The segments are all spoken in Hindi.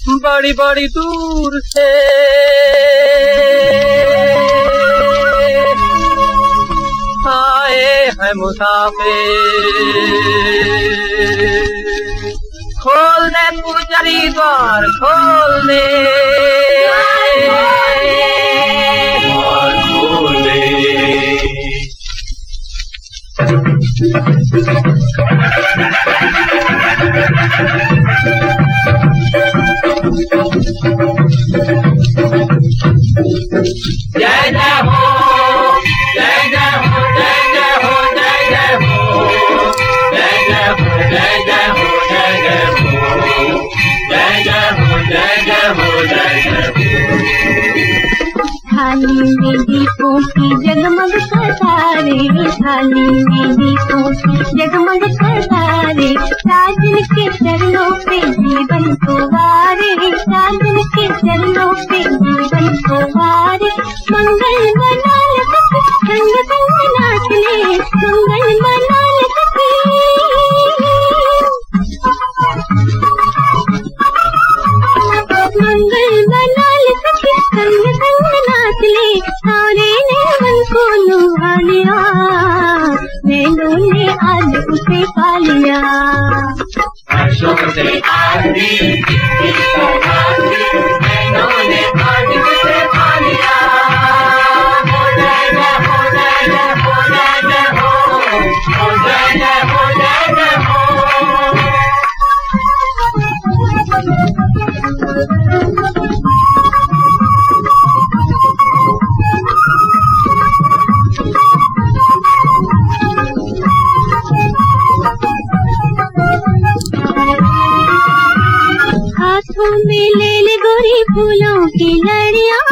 बड़ी बड़ी दूर से आए हैं मुसाफिर। खोल दे पुजारी द्वार, खोल दे जय जय हो, जय जय हो, जय जय हो, जय जय हो, जय जय हो, जय जय हो, जय जय हो, जय जय हो, जय जय हो, जय जय हो। थाली में दीपों की जगमग कतारे, थाली में दीपों की जगमग कतारे, साजन के चरणों पे जीवन को वारे, साजन के चरणों पे जीवन को वारे। मंगल मनाल सखी संग संग नाच ले, मंगल मनाल सखी, मंगल मनाल सखी संग संग नाच ले। सारे ने मन को लुभा लिया, नैनों ने आज उसे पा लिया। हर्षों से आरती नैनों ने आज उसे पा लिया। हो जय जय हो, जय जय हो, जय जय हो, जय जय हो, जय जय हो। हाथों में ले ले गोरी फूलों की लड़ियां,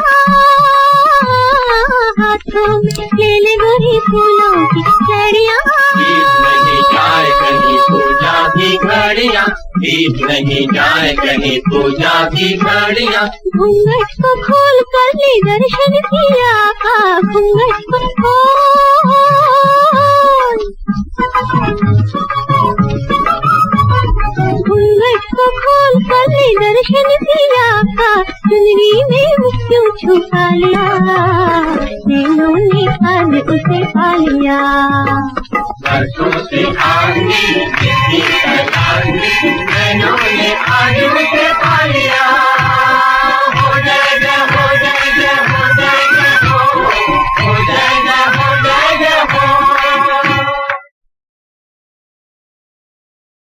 हाथों में ले ले गोरी फूलों की लड़ियां। बीत नहीं जाए कहीं पूजा की घड़ियां, बीत नहीं जाए कहीं पूजा की घड़ियां। घूंघट को खोल कर ले दर्शन किया, घूंघट को खोल, घूंघट को खोल कर ले दर्शन किया, चुनरी में क्यों छुपा लिया, नैनों ने आज उसे पा लिया। बरसों से आंधी